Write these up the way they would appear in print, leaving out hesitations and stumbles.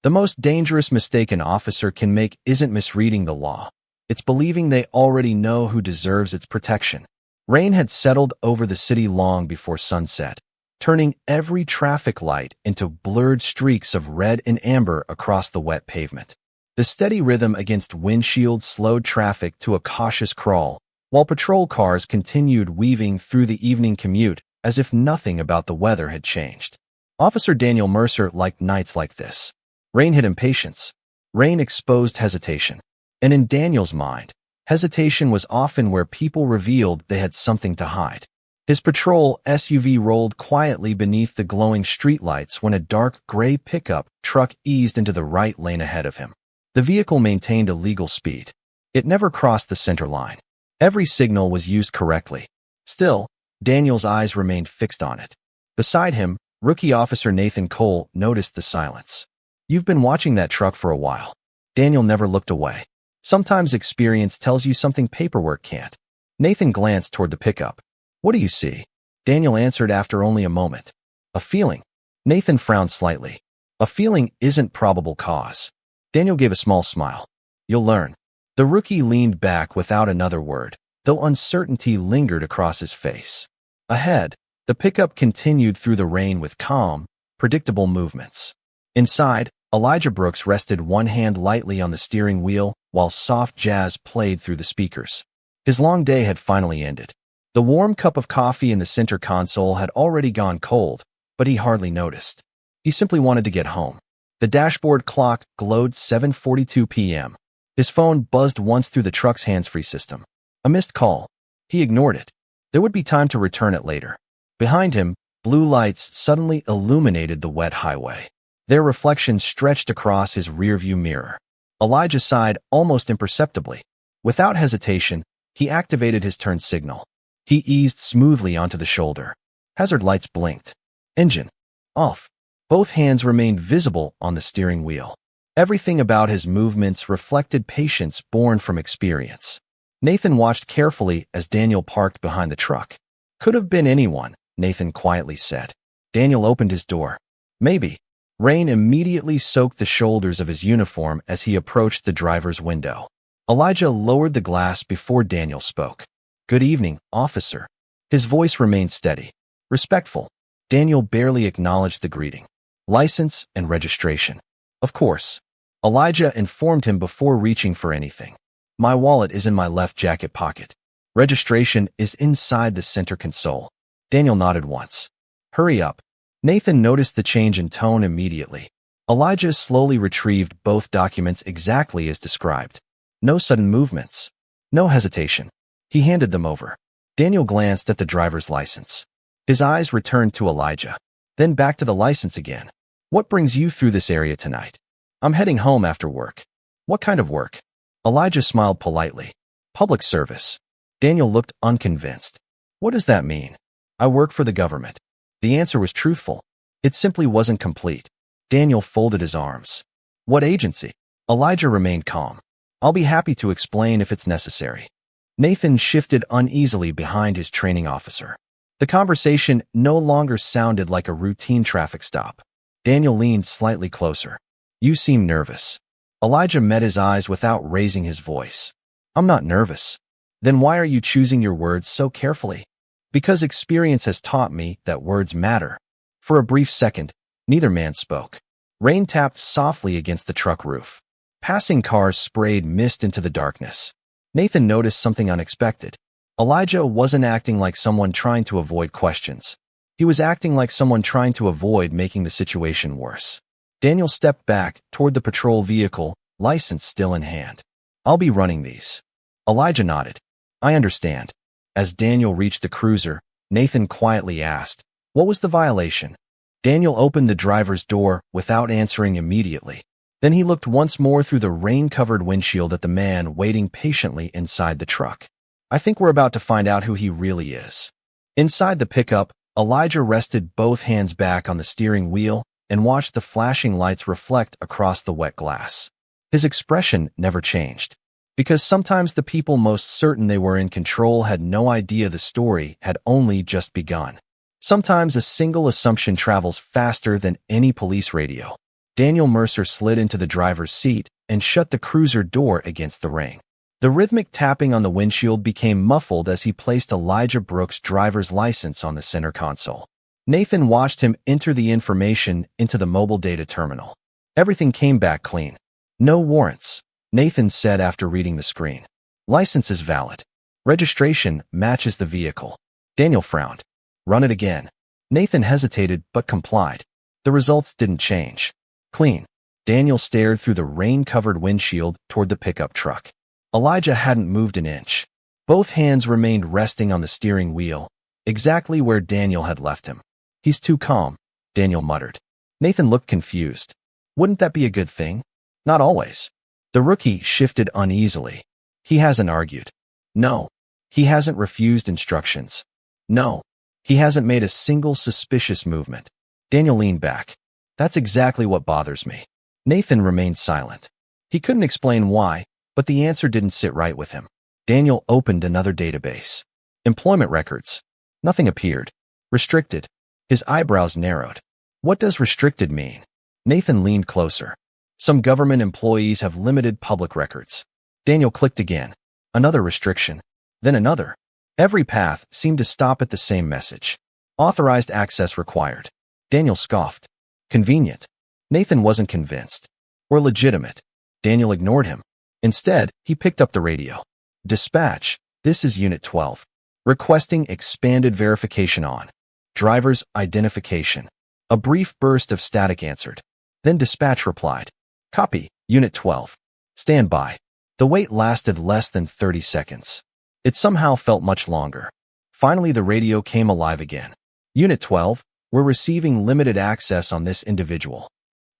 The most dangerous mistake an officer can make isn't misreading the law. It's believing they already know who deserves its protection. Rain had settled over the city long before sunset, turning every traffic light into blurred streaks of red and amber across the wet pavement. The steady rhythm against windshields slowed traffic to a cautious crawl, while patrol cars continued weaving through the evening commute as if nothing about the weather had changed. Officer Daniel Mercer liked nights like this. Rain hid impatience. Rain exposed hesitation. And in Daniel's mind, hesitation was often where people revealed they had something to hide. His patrol SUV rolled quietly beneath the glowing streetlights when a dark gray pickup truck eased into the right lane ahead of him. The vehicle maintained a legal speed. It never crossed the center line. Every signal was used correctly. Still, Daniel's eyes remained fixed on it. Beside him, Rookie Officer Nathan Cole noticed the silence. "You've been watching that truck for a while." Daniel never looked away. Sometimes experience tells you something paperwork can't. Nathan glanced toward the pickup. "What do you see?" Daniel answered after only a moment. "A feeling." Nathan frowned slightly. "A feeling isn't probable cause." Daniel gave a small smile. "You'll learn." The rookie leaned back without another word, though uncertainty lingered across his face. Ahead, the pickup continued through the rain with calm, predictable movements. Inside, Elijah Brooks rested one hand lightly on the steering wheel while soft jazz played through the speakers. His long day had finally ended. The warm cup of coffee in the center console had already gone cold, but he hardly noticed. He simply wanted to get home. The dashboard clock glowed 7:42 p.m. His phone buzzed once through the truck's hands-free system. A missed call. He ignored it. There would be time to return it later. Behind him, blue lights suddenly illuminated the wet highway. Their reflection stretched across his rearview mirror. Elijah sighed almost imperceptibly. Without hesitation, he activated his turn signal. He eased smoothly onto the shoulder. Hazard lights blinked. Engine off. Both hands remained visible on the steering wheel. Everything about his movements reflected patience born from experience. Nathan watched carefully as Daniel parked behind the truck. "Could have been anyone," Nathan quietly said. Daniel opened his door. "Maybe." Rain immediately soaked the shoulders of his uniform as he approached the driver's window. Elijah lowered the glass before Daniel spoke. "Good evening, officer." His voice remained steady, respectful. Daniel barely acknowledged the greeting. "License and registration." "Of course." Elijah informed him before reaching for anything. "My wallet is in my left jacket pocket. Registration is inside the center console." Daniel nodded once. "Hurry up." Nathan noticed the change in tone immediately. Elijah slowly retrieved both documents exactly as described. No sudden movements. No hesitation. He handed them over. Daniel glanced at the driver's license. His eyes returned to Elijah, then back to the license again. "What brings you through this area tonight?" "I'm heading home after work." "What kind of work?" Elijah smiled politely. "Public service." Daniel looked unconvinced. "What does that mean?" "I work for the government." The answer was truthful. It simply wasn't complete. Daniel folded his arms. "What agency?" Elijah remained calm. "I'll be happy to explain if it's necessary." Nathan shifted uneasily behind his training officer. The conversation no longer sounded like a routine traffic stop. Daniel leaned slightly closer. "You seem nervous." Elijah met his eyes without raising his voice. "I'm not nervous." "Then why are you choosing your words so carefully?" "Because experience has taught me that words matter." For a brief second, neither man spoke. Rain tapped softly against the truck roof. Passing cars sprayed mist into the darkness. Nathan noticed something unexpected. Elijah wasn't acting like someone trying to avoid questions. He was acting like someone trying to avoid making the situation worse. Daniel stepped back toward the patrol vehicle, license still in hand. "I'll be running these." Elijah nodded. "I understand." As Daniel reached the cruiser, Nathan quietly asked, "What was the violation?" Daniel opened the driver's door without answering immediately. Then he looked once more through the rain-covered windshield at the man waiting patiently inside the truck. "I think we're about to find out who he really is." Inside the pickup, Elijah rested both hands back on the steering wheel and watched the flashing lights reflect across the wet glass. His expression never changed. Because sometimes the people most certain they were in control had no idea the story had only just begun. Sometimes a single assumption travels faster than any police radio. Daniel Mercer slid into the driver's seat and shut the cruiser door against the ring. The rhythmic tapping on the windshield became muffled as he placed Elijah Brooks' driver's license on the center console. Nathan watched him enter the information into the mobile data terminal. Everything came back clean. No warrants, Nathan said after reading the screen. License is valid. Registration matches the vehicle. Daniel frowned. Run it again. Nathan hesitated but complied. The results didn't change. Clean. Daniel stared through the rain-covered windshield toward the pickup truck. Elijah hadn't moved an inch. Both hands remained resting on the steering wheel, exactly where Daniel had left him. He's too calm, Daniel muttered. Nathan looked confused. Wouldn't that be a good thing? Not always. The rookie shifted uneasily. He hasn't argued. No. He hasn't refused instructions. No. He hasn't made a single suspicious movement. Daniel leaned back. That's exactly what bothers me. Nathan remained silent. He couldn't explain why, but the answer didn't sit right with him. Daniel opened another database. Employment records. Nothing appeared. Restricted. His eyebrows narrowed. What does restricted mean? Nathan leaned closer. Some government employees have limited public records. Daniel clicked again. Another restriction. Then another. Every path seemed to stop at the same message. Authorized access required. Daniel scoffed. Convenient. Nathan wasn't convinced. Or legitimate. Daniel ignored him. Instead, he picked up the radio. Dispatch, this is Unit 12. Requesting expanded verification on driver's identification. A brief burst of static answered. Then dispatch replied. Copy, Unit 12. Stand by. The wait lasted less than 30 seconds. It somehow felt much longer. Finally, the radio came alive again. Unit 12, we're receiving limited access on this individual.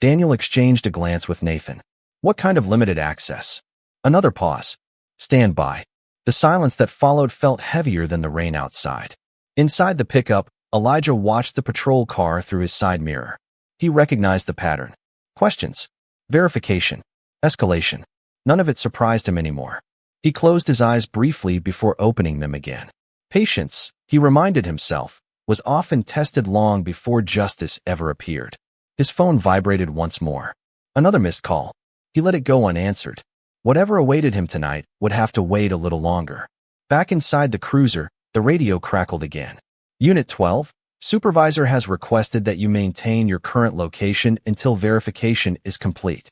Daniel exchanged a glance with Nathan. What kind of limited access? Another pause. Stand by. The silence that followed felt heavier than the rain outside. Inside the pickup, Elijah watched the patrol car through his side mirror. He recognized the pattern. Questions. Verification. Escalation. None of it surprised him anymore. He closed his eyes briefly before opening them again. Patience, he reminded himself, was often tested long before justice ever appeared. His phone vibrated once more. Another missed call. He let it go unanswered. Whatever awaited him tonight would have to wait a little longer. Back inside the cruiser, the radio crackled again. Unit 12, Supervisor has requested that you maintain your current location until verification is complete.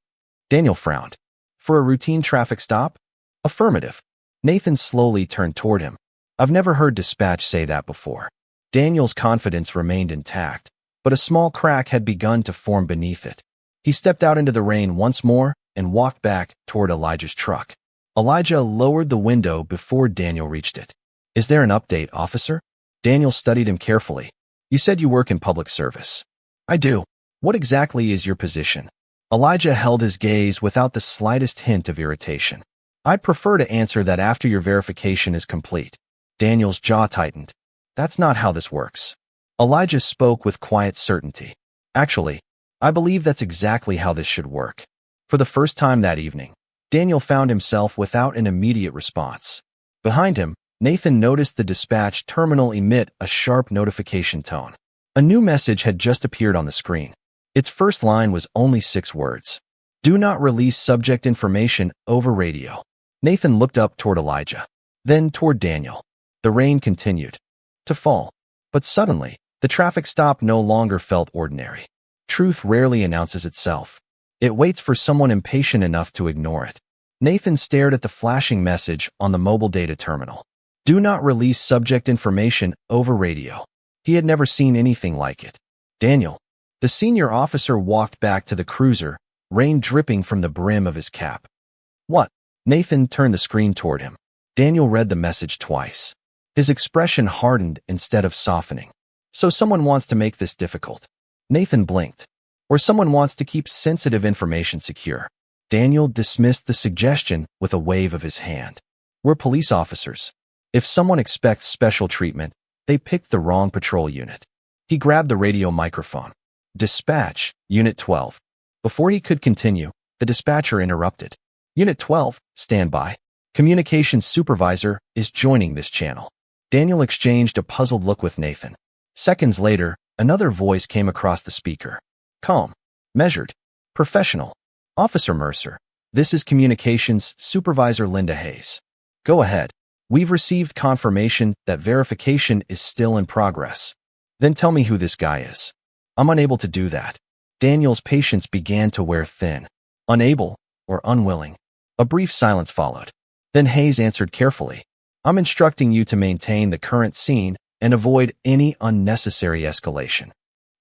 Daniel frowned. For a routine traffic stop? Affirmative. Nathan slowly turned toward him. I've never heard dispatch say that before. Daniel's confidence remained intact, but a small crack had begun to form beneath it. He stepped out into the rain once more and walked back toward Elijah's truck. Elijah lowered the window before Daniel reached it. Is there an update, officer? Daniel studied him carefully. You said you work in public service. I do. What exactly is your position? Elijah held his gaze without the slightest hint of irritation. I'd prefer to answer that after your verification is complete. Daniel's jaw tightened. That's not how this works. Elijah spoke with quiet certainty. Actually, I believe that's exactly how this should work. For the first time that evening, Daniel found himself without an immediate response. Behind him, Nathan noticed the dispatch terminal emit a sharp notification tone. A new message had just appeared on the screen. Its first line was only 6 words. Do not release subject information over radio. Nathan looked up toward Elijah, then toward Daniel. The rain continued to fall. But suddenly, the traffic stop no longer felt ordinary. Truth rarely announces itself. It waits for someone impatient enough to ignore it. Nathan stared at the flashing message on the mobile data terminal. Do not release subject information over radio. He had never seen anything like it. Daniel, the senior officer, walked back to the cruiser, rain dripping from the brim of his cap. What? Nathan turned the screen toward him. Daniel read the message twice. His expression hardened instead of softening. So someone wants to make this difficult. Nathan blinked. Or someone wants to keep sensitive information secure. Daniel dismissed the suggestion with a wave of his hand. We're police officers. If someone expects special treatment, they picked the wrong patrol unit. He grabbed the radio microphone. Dispatch, Unit 12. Before he could continue, the dispatcher interrupted. Unit 12, stand by. Communications supervisor is joining this channel. Daniel exchanged a puzzled look with Nathan. Seconds later, another voice came across the speaker. Calm, measured, Professional. Officer Mercer. This is Communications Supervisor Linda Hayes. Go ahead. We've received confirmation that verification is still in progress. Then tell me who this guy is. I'm unable to do that. Daniel's patience began to wear thin. Unable or unwilling. A brief silence followed. Then Hayes answered carefully. I'm instructing you to maintain the current scene and avoid any unnecessary escalation.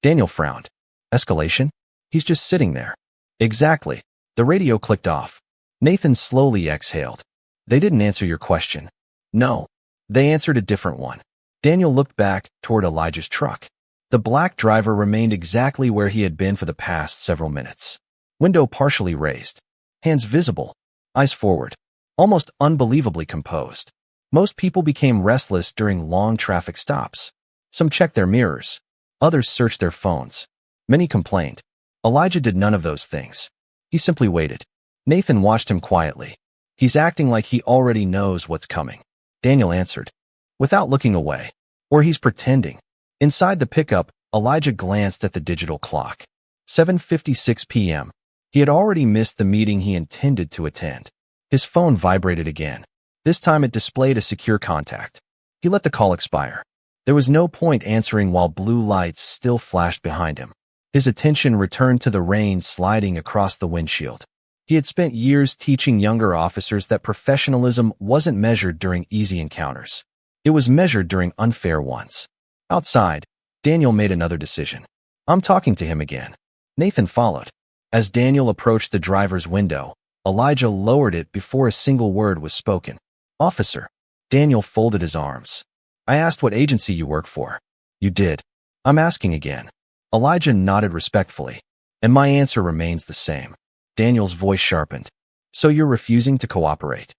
Daniel frowned. Escalation? He's just sitting there. Exactly. The radio clicked off. Nathan slowly exhaled. They didn't answer your question. No. They answered a different one. Daniel looked back toward Elijah's truck. The black driver remained exactly where he had been for the past several minutes. Window partially raised. Hands visible. Eyes forward. Almost unbelievably composed. Most people became restless during long traffic stops. Some checked their mirrors. Others searched their phones. Many complained. Elijah did none of those things. He simply waited. Nathan watched him quietly. He's acting like he already knows what's coming. Daniel answered, without looking away. Or he's pretending. Inside the pickup, Elijah glanced at the digital clock. 7:56 p.m. He had already missed the meeting he intended to attend. His phone vibrated again. This time it displayed a secure contact. He let the call expire. There was no point answering while blue lights still flashed behind him. His attention returned to the rain sliding across the windshield. He had spent years teaching younger officers that professionalism wasn't measured during easy encounters. It was measured during unfair ones. Outside, Daniel made another decision. I'm talking to him again. Nathan followed. As Daniel approached the driver's window, Elijah lowered it before a single word was spoken. Officer. Daniel folded his arms. I asked what agency you work for. You did. I'm asking again. Elijah nodded respectfully. And my answer remains the same. Daniel's voice sharpened. So you're refusing to cooperate?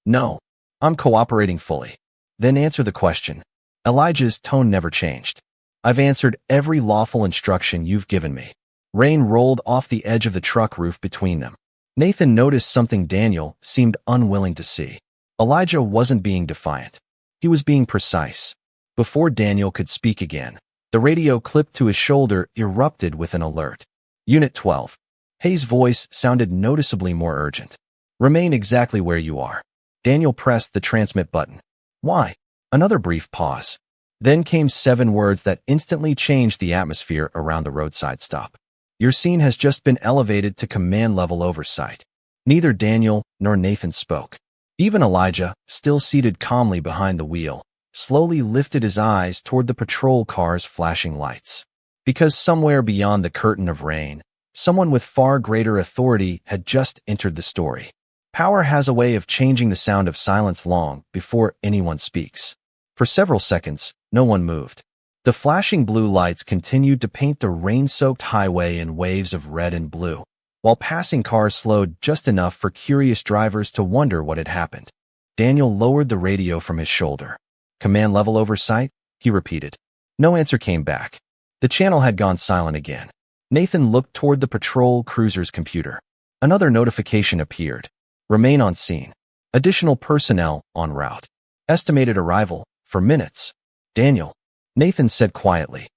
No. I'm cooperating fully. Then answer the question. Elijah's tone never changed. I've answered every lawful instruction you've given me. Rain rolled off the edge of the truck roof between them. Nathan noticed something Daniel seemed unwilling to see. Elijah wasn't being defiant. He was being precise. Before Daniel could speak again, the radio clipped to his shoulder erupted with an alert. Unit 12. Hayes' voice sounded noticeably more urgent. Remain exactly where you are. Daniel pressed the transmit button. Why? Another brief pause. Then came 7 words that instantly changed the atmosphere around the roadside stop. Your scene has just been elevated to command-level oversight. Neither Daniel nor Nathan spoke. Even Elijah, still seated calmly behind the wheel, slowly lifted his eyes toward the patrol car's flashing lights. Because somewhere beyond the curtain of rain, someone with far greater authority had just entered the story. Power has a way of changing the sound of silence long before anyone speaks. For several seconds, no one moved. The flashing blue lights continued to paint the rain-soaked highway in waves of red and blue, while passing cars slowed just enough for curious drivers to wonder what had happened. Daniel lowered the radio from his shoulder. Command level oversight? He repeated. No answer came back. The channel had gone silent again. Nathan looked toward the patrol cruiser's computer. Another notification appeared. Remain on scene. Additional personnel en route. Estimated arrival for minutes. Daniel. Nathan said quietly.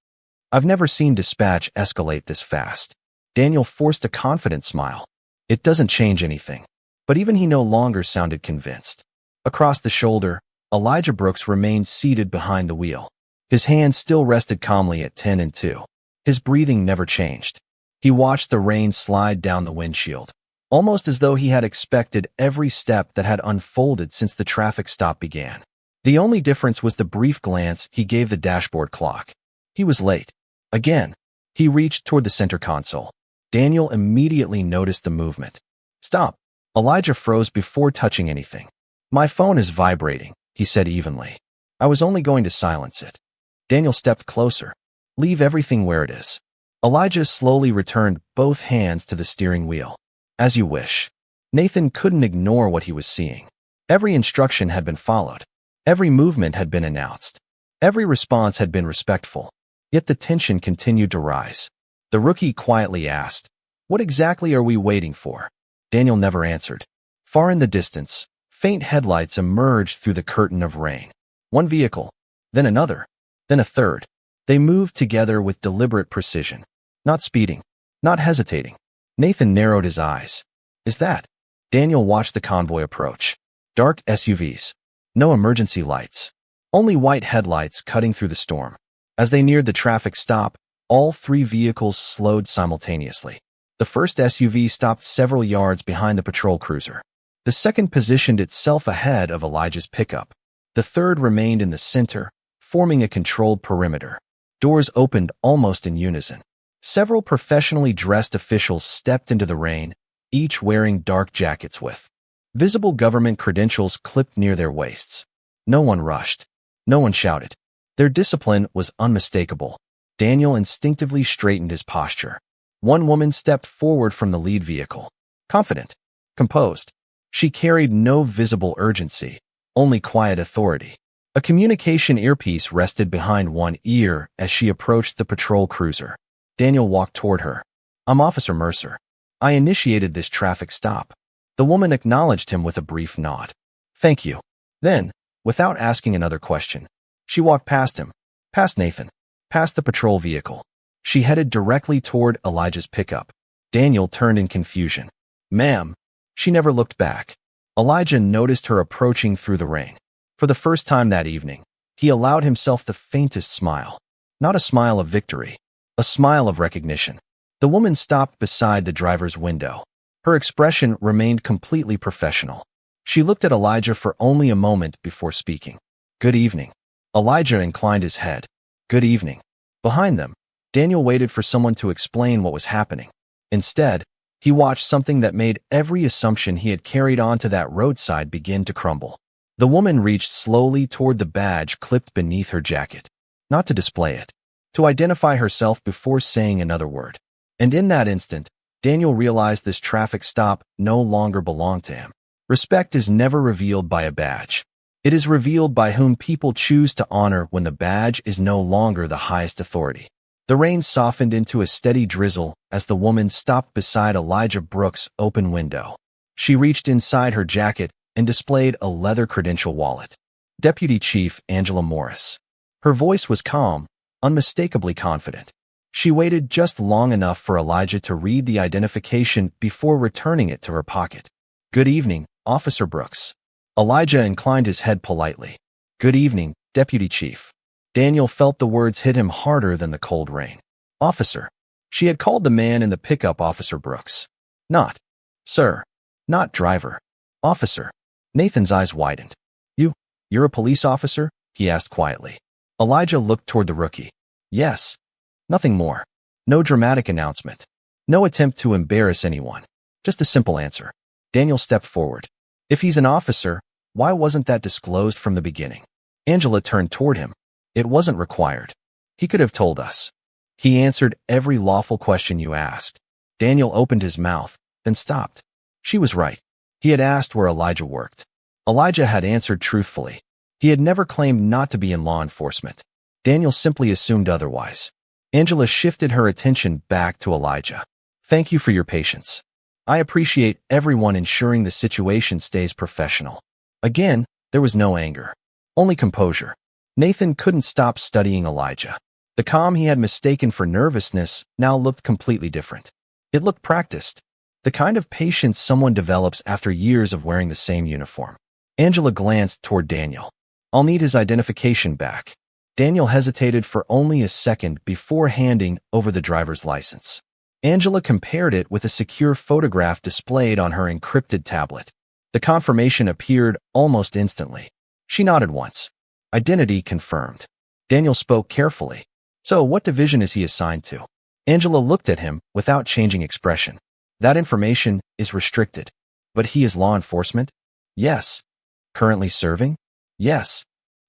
I've never seen dispatch escalate this fast. Daniel forced a confident smile. It doesn't change anything. But even he no longer sounded convinced. Across the shoulder, Elijah Brooks remained seated behind the wheel. His hand still rested calmly at 10 and 2. His breathing never changed. He watched the rain slide down the windshield, almost as though he had expected every step that had unfolded since the traffic stop began. The only difference was the brief glance he gave the dashboard clock. He was late. Again. He reached toward the center console. Daniel immediately noticed the movement. Stop. Elijah froze before touching anything. My phone is vibrating, he said evenly. I was only going to silence it. Daniel stepped closer. Leave everything where it is. Elijah slowly returned both hands to the steering wheel. As you wish. Nathan couldn't ignore what he was seeing. Every instruction had been followed. Every movement had been announced. Every response had been respectful. Yet the tension continued to rise. The rookie quietly asked, what exactly are we waiting for? Daniel never answered. Far in the distance, faint headlights emerged through the curtain of rain. One vehicle, then another, then a third. They moved together with deliberate precision. Not speeding, not hesitating. Nathan narrowed his eyes. Is that? Daniel watched the convoy approach. Dark SUVs. No emergency lights. Only white headlights cutting through the storm. As they neared the traffic stop, all three vehicles slowed simultaneously. The first SUV stopped several yards behind the patrol cruiser. The second positioned itself ahead of Elijah's pickup. The third remained in the center, forming a controlled perimeter. Doors opened almost in unison. Several professionally dressed officials stepped into the rain, each wearing dark jackets with visible government credentials clipped near their waists. No one rushed. No one shouted. Their discipline was unmistakable. Daniel instinctively straightened his posture. One woman stepped forward from the lead vehicle. Confident. Composed. She carried no visible urgency, only quiet authority. A communication earpiece rested behind one ear as she approached the patrol cruiser. Daniel walked toward her. I'm Officer Mercer. I initiated this traffic stop. The woman acknowledged him with a brief nod. Thank you. Then, without asking another question, she walked past him, past Nathan, past the patrol vehicle. She headed directly toward Elijah's pickup. Daniel turned in confusion. Ma'am. She never looked back. Elijah noticed her approaching through the rain. For the first time that evening, he allowed himself the faintest smile. Not a smile of victory, a smile of recognition. The woman stopped beside the driver's window. Her expression remained completely professional. She looked at Elijah for only a moment before speaking. Good evening. Elijah inclined his head. Good evening. Behind them, Daniel waited for someone to explain what was happening. Instead, he watched something that made every assumption he had carried onto that roadside begin to crumble. The woman reached slowly toward the badge clipped beneath her jacket. Not to display it, to identify herself before saying another word. And in that instant, Daniel realized this traffic stop no longer belonged to him. Respect is never revealed by a badge. It is revealed by whom people choose to honor when the badge is no longer the highest authority. The rain softened into a steady drizzle as the woman stopped beside Elijah Brooks' open window. She reached inside her jacket and displayed a leather credential wallet. Deputy Chief Angela Morris. Her voice was calm, unmistakably confident. She waited just long enough for Elijah to read the identification before returning it to her pocket. Good evening, Officer Brooks. Elijah inclined his head politely. Good evening, Deputy Chief. Daniel felt the words hit him harder than the cold rain. Officer. She had called the man in the pickup Officer Brooks. Not. Sir. Not driver. Officer. Nathan's eyes widened. You're a police officer? He asked quietly. Elijah looked toward the rookie. Yes. Nothing more. No dramatic announcement. No attempt to embarrass anyone. Just a simple answer. Daniel stepped forward. If he's an officer, why wasn't that disclosed from the beginning? Angela turned toward him. It wasn't required. He could have told us. He answered every lawful question you asked. Daniel opened his mouth, then stopped. She was right. He had asked where Elijah worked. Elijah had answered truthfully. He had never claimed not to be in law enforcement. Daniel simply assumed otherwise. Angela shifted her attention back to Elijah. Thank you for your patience. I appreciate everyone ensuring the situation stays professional. Again, there was no anger, only composure. Nathan couldn't stop studying Elijah. The calm he had mistaken for nervousness now looked completely different. It looked practiced, the kind of patience someone develops after years of wearing the same uniform. Angela glanced toward Daniel. I'll need his identification back. Daniel hesitated for only a second before handing over the driver's license. Angela compared it with a secure photograph displayed on her encrypted tablet. The confirmation appeared almost instantly. She nodded once. Identity confirmed. Daniel spoke carefully. So what division is he assigned to? Angela looked at him without changing expression. That information is restricted. But he is law enforcement? Yes. Currently serving? Yes.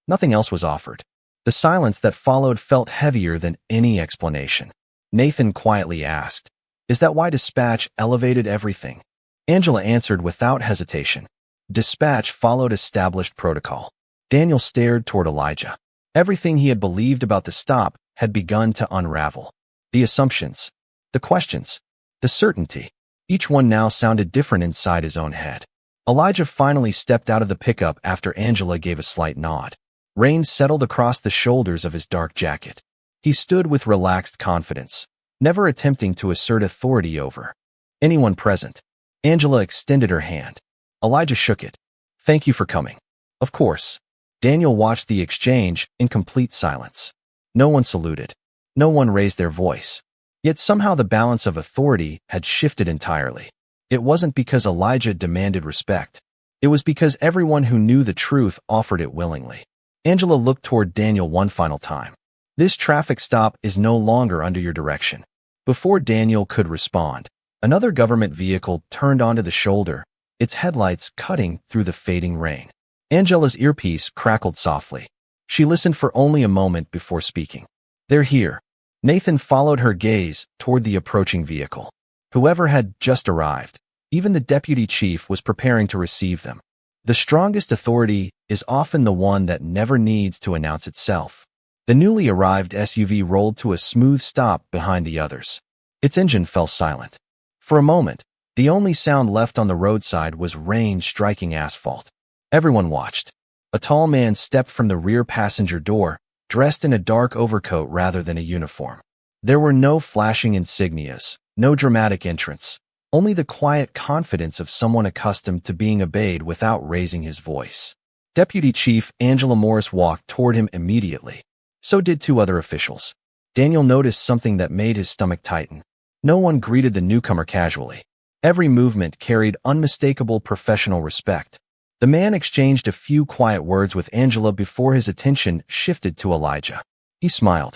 Nothing else was offered. The silence that followed felt heavier than any explanation. Nathan quietly asked, Is that why dispatch elevated everything? Angela answered without hesitation. Dispatch followed established protocol. Daniel stared toward Elijah. Everything he had believed about the stop had begun to unravel. The assumptions, the questions, the certainty. Each one now sounded different inside his own head. Elijah finally stepped out of the pickup after Angela gave a slight nod. Rain settled across the shoulders of his dark jacket. He stood with relaxed confidence, never attempting to assert authority over Anyone present? Angela extended her hand. Elijah shook it. Thank you for coming. Of course. Daniel watched the exchange in complete silence. No one saluted. No one raised their voice. Yet somehow the balance of authority had shifted entirely. It wasn't because Elijah demanded respect. It was because everyone who knew the truth offered it willingly. Angela looked toward Daniel one final time. This traffic stop is no longer under your direction. Before Daniel could respond, another government vehicle turned onto the shoulder, its headlights cutting through the fading rain. Angela's earpiece crackled softly. She listened for only a moment before speaking. They're here. Nathan followed her gaze toward the approaching vehicle. Whoever had just arrived, even the deputy chief, was preparing to receive them. The strongest authority is often the one that never needs to announce itself. The newly arrived SUV rolled to a smooth stop behind the others. Its engine fell silent. For a moment, the only sound left on the roadside was rain striking asphalt. Everyone watched. A tall man stepped from the rear passenger door, dressed in a dark overcoat rather than a uniform. There were no flashing insignias, no dramatic entrance, only the quiet confidence of someone accustomed to being obeyed without raising his voice. Deputy Chief Angela Morris walked toward him immediately. So did two other officials. Daniel noticed something that made his stomach tighten. No one greeted the newcomer casually. Every movement carried unmistakable professional respect. The man exchanged a few quiet words with Angela before his attention shifted to Elijah. He smiled.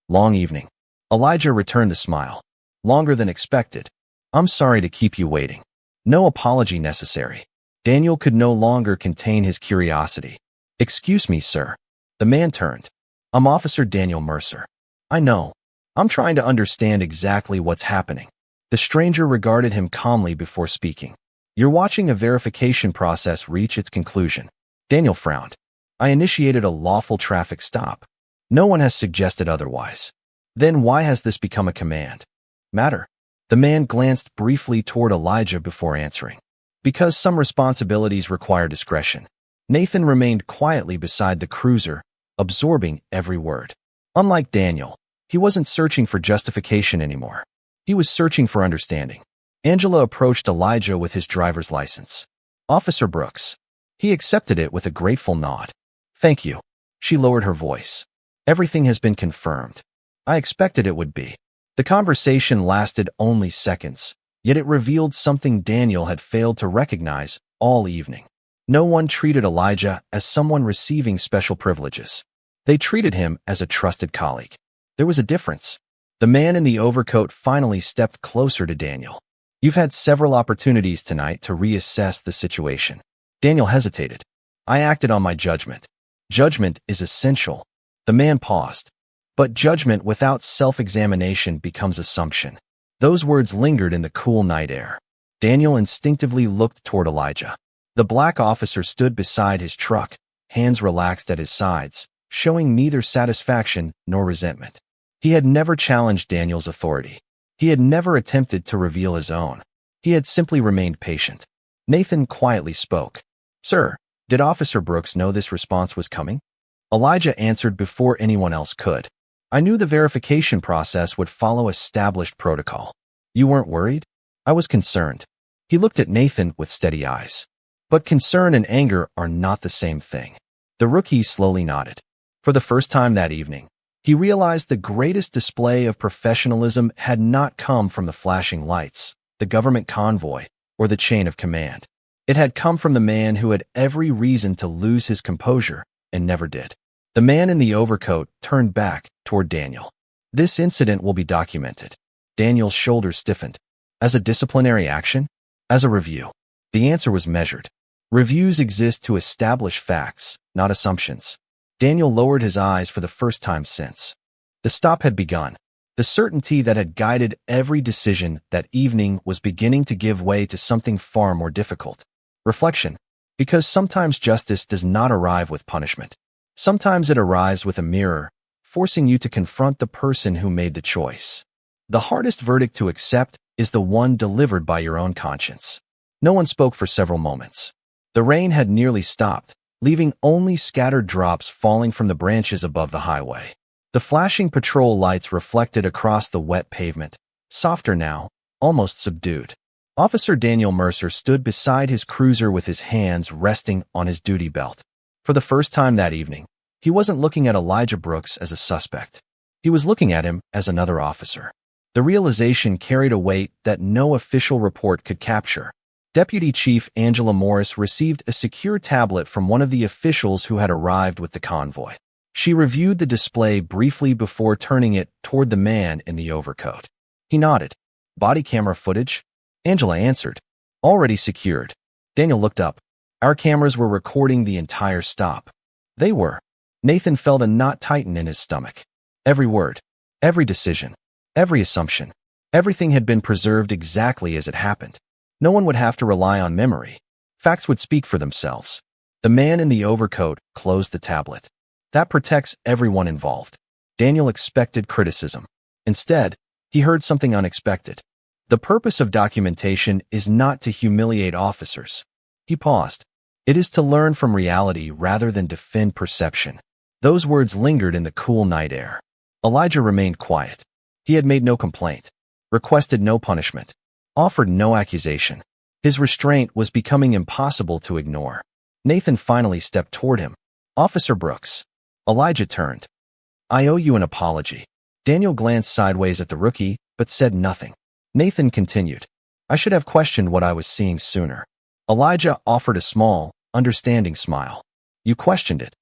Long evening. Elijah returned the smile. Longer than expected. I'm sorry to keep you waiting. No apology necessary. Daniel could no longer contain his curiosity. Excuse me, sir. The man turned. I'm Officer Daniel Mercer. I know. I'm trying to understand exactly what's happening. The stranger regarded him calmly before speaking. You're watching a verification process reach its conclusion. Daniel frowned. I initiated a lawful traffic stop. No one has suggested otherwise. Then why has this become a command? Matter. The man glanced briefly toward Elijah before answering. Because some responsibilities require discretion. Nathan remained quietly beside the cruiser, absorbing every word. Unlike Daniel, he wasn't searching for justification anymore. He was searching for understanding. Angela approached Elijah with his driver's license. Officer Brooks. He accepted it with a grateful nod. Thank you. She lowered her voice. Everything has been confirmed. I expected it would be. The conversation lasted only seconds, yet it revealed something Daniel had failed to recognize all evening. No one treated Elijah as someone receiving special privileges. They treated him as a trusted colleague. There was a difference. The man in the overcoat finally stepped closer to Daniel. You've had several opportunities tonight to reassess the situation. Daniel hesitated. I acted on my judgment. Judgment is essential. The man paused. But judgment without self-examination becomes assumption. Those words lingered in the cool night air. Daniel instinctively looked toward Elijah. The black officer stood beside his truck, hands relaxed at his sides, showing neither satisfaction nor resentment. He had never challenged Daniel's authority. He had never attempted to reveal his own. He had simply remained patient. Nathan quietly spoke. Sir, did Officer Brooks know this response was coming? Elijah answered before anyone else could. I knew the verification process would follow established protocol. You weren't worried? I was concerned. He looked at Nathan with steady eyes. But concern and anger are not the same thing. The rookie slowly nodded. For the first time that evening, he realized the greatest display of professionalism had not come from the flashing lights, the government convoy, or the chain of command. It had come from the man who had every reason to lose his composure and never did. The man in the overcoat turned back toward Daniel. This incident will be documented. Daniel's shoulders stiffened. As a disciplinary action? As a review? The answer was measured. Reviews exist to establish facts, not assumptions. Daniel lowered his eyes for the first time since. The stop had begun. The certainty that had guided every decision that evening was beginning to give way to something far more difficult. Reflection. Because sometimes justice does not arrive with punishment. Sometimes it arrives with a mirror, forcing you to confront the person who made the choice. The hardest verdict to accept is the one delivered by your own conscience. No one spoke for several moments. The rain had nearly stopped, leaving only scattered drops falling from the branches above the highway. The flashing patrol lights reflected across the wet pavement, softer now, almost subdued. Officer Daniel Mercer stood beside his cruiser with his hands resting on his duty belt. For the first time that evening, he wasn't looking at Elijah Brooks as a suspect. He was looking at him as another officer. The realization carried a weight that no official report could capture. Deputy Chief Angela Morris received a secure tablet from one of the officials who had arrived with the convoy. She reviewed the display briefly before turning it toward the man in the overcoat. He nodded. Body camera footage? Angela answered. Already secured. Daniel looked up. Our cameras were recording the entire stop. They were. Nathan felt a knot tighten in his stomach. Every word, every decision, every assumption, everything had been preserved exactly as it happened. No one would have to rely on memory. Facts would speak for themselves. The man in the overcoat closed the tablet. That protects everyone involved. Daniel expected criticism. Instead, he heard something unexpected. The purpose of documentation is not to humiliate officers. He paused. It is to learn from reality rather than defend perception. Those words lingered in the cool night air. Elijah remained quiet. He had made no complaint, requested no punishment, offered no accusation. His restraint was becoming impossible to ignore. Nathan finally stepped toward him. Officer Brooks. Elijah turned. I owe you an apology. Daniel glanced sideways at the rookie, but said nothing. Nathan continued. I should have questioned what I was seeing sooner. Elijah offered a small, understanding smile. You questioned it.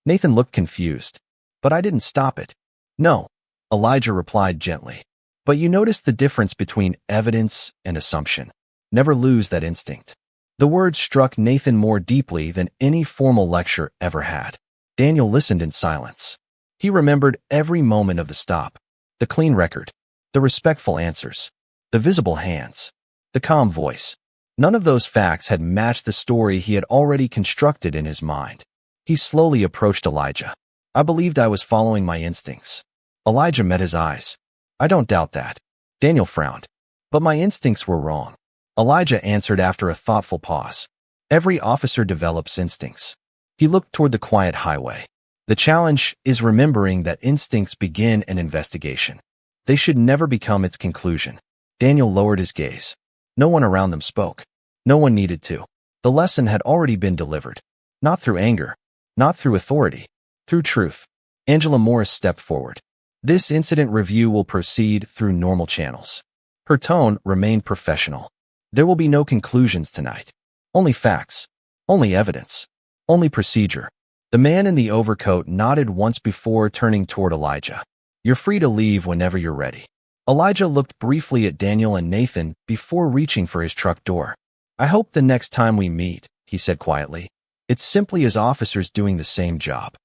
Nathan looked confused. But I didn't stop it. No, Elijah replied gently. But you noticed the difference between evidence and assumption. Never lose that instinct. The words struck Nathan more deeply than any formal lecture ever had. Daniel listened in silence. He remembered every moment of the stop. The clean record. The respectful answers. The visible hands. The calm voice. None of those facts had matched the story he had already constructed in his mind. He slowly approached Elijah. I believed I was following my instincts. Elijah met his eyes. I don't doubt that. Daniel frowned. But my instincts were wrong. Elijah answered after a thoughtful pause. Every officer develops instincts. He looked toward the quiet highway. The challenge is remembering that instincts begin an investigation. They should never become its conclusion. Daniel lowered his gaze. No one around them spoke. No one needed to. The lesson had already been delivered. Not through anger. Not through authority. Through truth. Angela Morris stepped forward. This incident review will proceed through normal channels. Her tone remained professional. There will be no conclusions tonight. Only facts. Only evidence. Only procedure. The man in the overcoat nodded once before turning toward Elijah. You're free to leave whenever you're ready. Elijah looked briefly at Daniel and Nathan before reaching for his truck door. I hope the next time we meet, he said quietly, it's simply as officers doing the same job.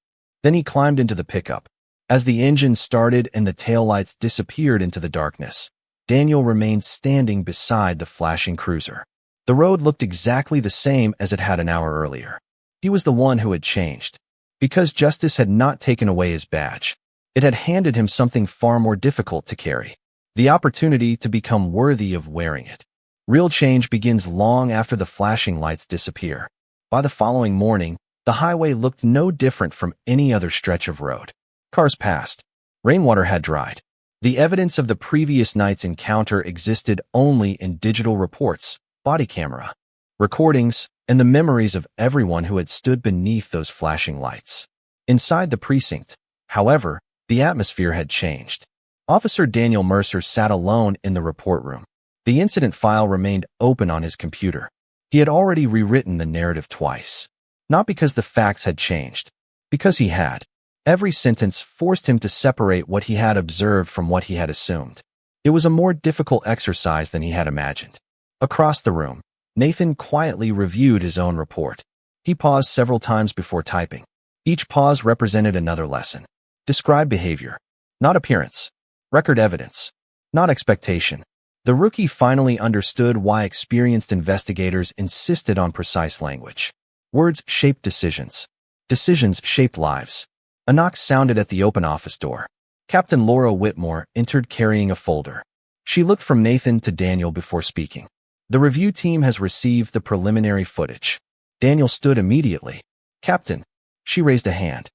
Then he climbed into the pickup. As the engine started and the taillights disappeared into the darkness, Daniel remained standing beside the flashing cruiser. The road looked exactly the same as it had an hour earlier. He was the one who had changed. Because justice had not taken away his badge, it had handed him something far more difficult to carry. The opportunity to become worthy of wearing it. Real change begins long after the flashing lights disappear. By the following morning, the highway looked no different from any other stretch of road. Cars passed. Rainwater had dried. The evidence of the previous night's encounter existed only in digital reports, body camera, recordings, and the memories of everyone who had stood beneath those flashing lights. Inside the precinct, however, the atmosphere had changed. Officer Daniel Mercer sat alone in the report room. The incident file remained open on his computer. He had already rewritten the narrative twice. Not because the facts had changed, because he had. Every sentence forced him to separate what he had observed from what he had assumed. It was a more difficult exercise than he had imagined. Across the room, Nathan quietly reviewed his own report. He paused several times before typing. Each pause represented another lesson. Describe behavior, not appearance. Record evidence, not expectation. The rookie finally understood why experienced investigators insisted on precise language. Words shaped decisions. Decisions shaped lives. A knock sounded at the open office door. Captain Laura Whitmore entered carrying a folder. She looked from Nathan to Daniel before speaking. The review team has received the preliminary footage. Daniel stood immediately. Captain. She raised a hand.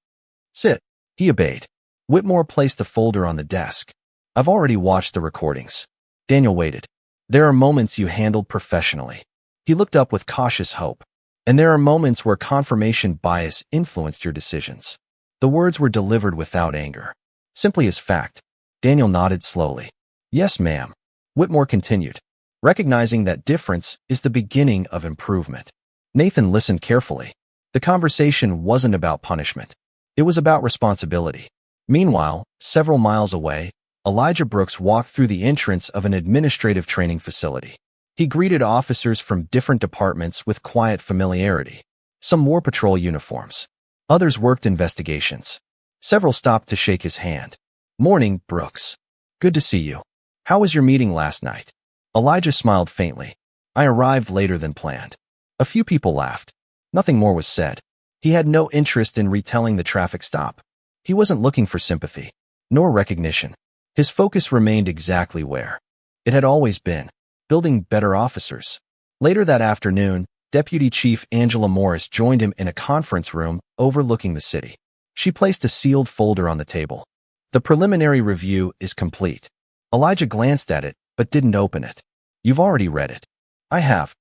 Sit. He obeyed. Whitmore placed the folder on the desk. I've already watched the recordings. Daniel waited. There are moments you handled professionally. He looked up with cautious hope. And there are moments where confirmation bias influenced your decisions. The words were delivered without anger. Simply as fact. Daniel nodded slowly. Yes, ma'am. Whitmore continued, recognizing that difference is the beginning of improvement. Nathan listened carefully. The conversation wasn't about punishment. It was about responsibility. Meanwhile, several miles away, Elijah Brooks walked through the entrance of an administrative training facility. He greeted officers from different departments with quiet familiarity. Some wore patrol uniforms. Others worked investigations. Several stopped to shake his hand. Morning, Brooks. Good to see you. How was your meeting last night? Elijah smiled faintly. I arrived later than planned. A few people laughed. Nothing more was said. He had no interest in retelling the traffic stop. He wasn't looking for sympathy, nor recognition. His focus remained exactly where it had always been, building better officers. Later that afternoon, Deputy Chief Angela Morris joined him in a conference room overlooking the city. She placed a sealed folder on the table. The preliminary review is complete. Elijah glanced at it, but didn't open it. You've already read it. I have.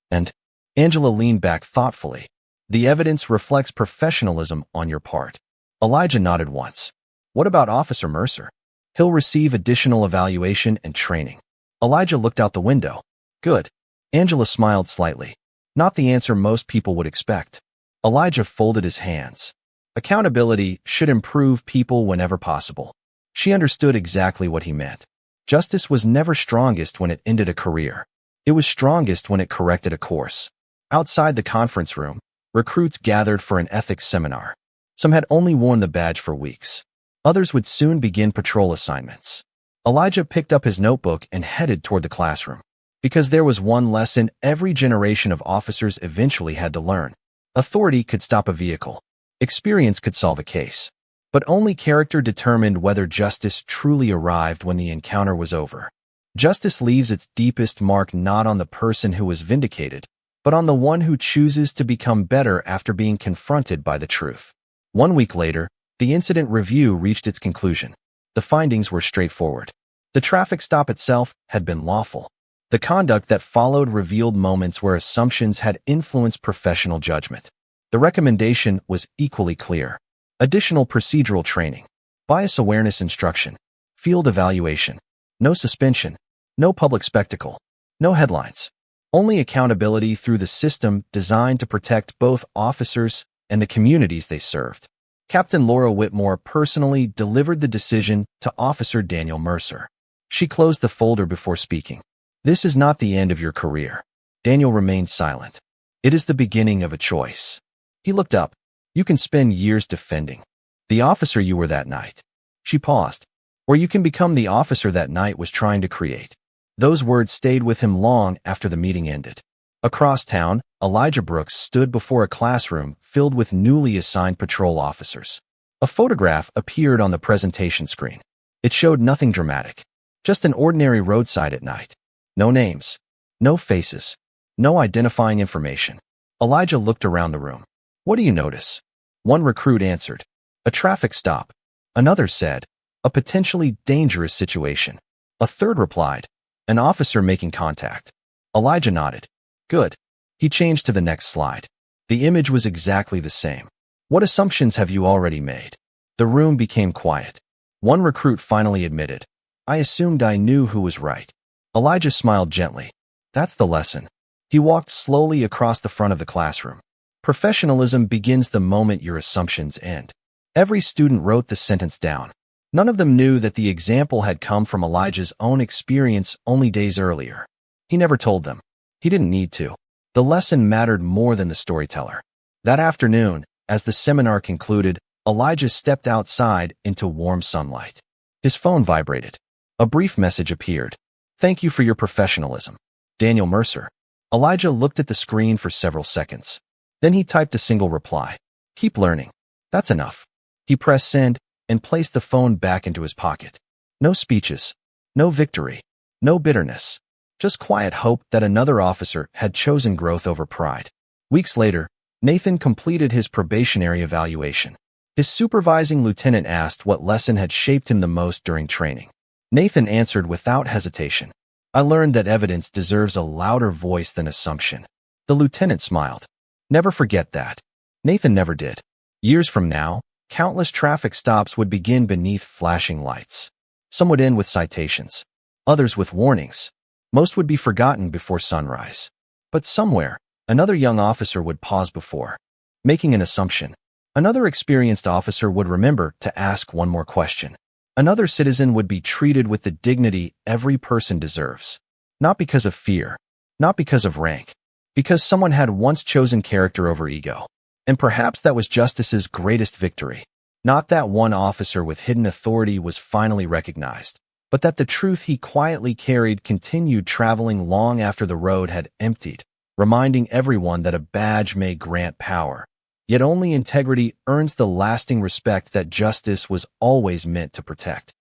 And Angela leaned back thoughtfully. The evidence reflects professionalism on your part. Elijah nodded once. What about Officer Mercer? He'll receive additional evaluation and training. Elijah looked out the window. Good. Angela smiled slightly. Not the answer most people would expect. Elijah folded his hands. Accountability should improve people whenever possible. She understood exactly what he meant. Justice was never strongest when it ended a career. It was strongest when it corrected a course. Outside the conference room, recruits gathered for an ethics seminar. Some had only worn the badge for weeks. Others would soon begin patrol assignments. Elijah picked up his notebook and headed toward the classroom. Because there was one lesson every generation of officers eventually had to learn. Authority could stop a vehicle. Experience could solve a case. But only character determined whether justice truly arrived when the encounter was over. Justice leaves its deepest mark not on the person who was vindicated, but on the one who chooses to become better after being confronted by the truth. 1 week later, the incident review reached its conclusion. The findings were straightforward. The traffic stop itself had been lawful. The conduct that followed revealed moments where assumptions had influenced professional judgment. The recommendation was equally clear. Additional procedural training, bias awareness instruction, field evaluation, no suspension, no public spectacle, no headlines. Only accountability through the system designed to protect both officers and the communities they served. Captain Laura Whitmore personally delivered the decision to Officer Daniel Mercer. She closed the folder before speaking. This is not the end of your career. Daniel remained silent. It is the beginning of a choice. He looked up. You can spend years defending the officer you were that night. She paused. Or you can become the officer that night was trying to create. Those words stayed with him long after the meeting ended. Across town, Elijah Brooks stood before a classroom filled with newly assigned patrol officers. A photograph appeared on the presentation screen. It showed nothing dramatic. Just an ordinary roadside at night. No names. No faces. No identifying information. Elijah looked around the room. What do you notice? One recruit answered. A traffic stop. Another said, a potentially dangerous situation. A third replied, an officer making contact. Elijah nodded. Good. He changed to the next slide. The image was exactly the same. What assumptions have you already made? The room became quiet. One recruit finally admitted, I assumed I knew who was right. Elijah smiled gently. That's the lesson. He walked slowly across the front of the classroom. Professionalism begins the moment your assumptions end. Every student wrote the sentence down. None of them knew that the example had come from Elijah's own experience only days earlier. He never told them. He didn't need to. The lesson mattered more than the storyteller. That afternoon, as the seminar concluded, Elijah stepped outside into warm sunlight. His phone vibrated. A brief message appeared. Thank you for your professionalism. Daniel Mercer. Elijah looked at the screen for several seconds. Then he typed a single reply. Keep learning. That's enough. He pressed send and placed the phone back into his pocket. No speeches. No victory. No bitterness. Just quiet hope that another officer had chosen growth over pride. Weeks later, Nathan completed his probationary evaluation. His supervising lieutenant asked what lesson had shaped him the most during training. Nathan answered without hesitation. I learned that evidence deserves a louder voice than assumption. The lieutenant smiled. Never forget that. Nathan never did. Years from now, countless traffic stops would begin beneath flashing lights. Some would end with citations, others with warnings. Most would be forgotten before sunrise. But somewhere, another young officer would pause before making an assumption. Another experienced officer would remember to ask one more question. Another citizen would be treated with the dignity every person deserves. Not because of fear, not because of rank, because someone had once chosen character over ego. And perhaps that was justice's greatest victory. Not that one officer with hidden authority was finally recognized, but that the truth he quietly carried continued traveling long after the road had emptied, reminding everyone that a badge may grant power, yet only integrity earns the lasting respect that justice was always meant to protect.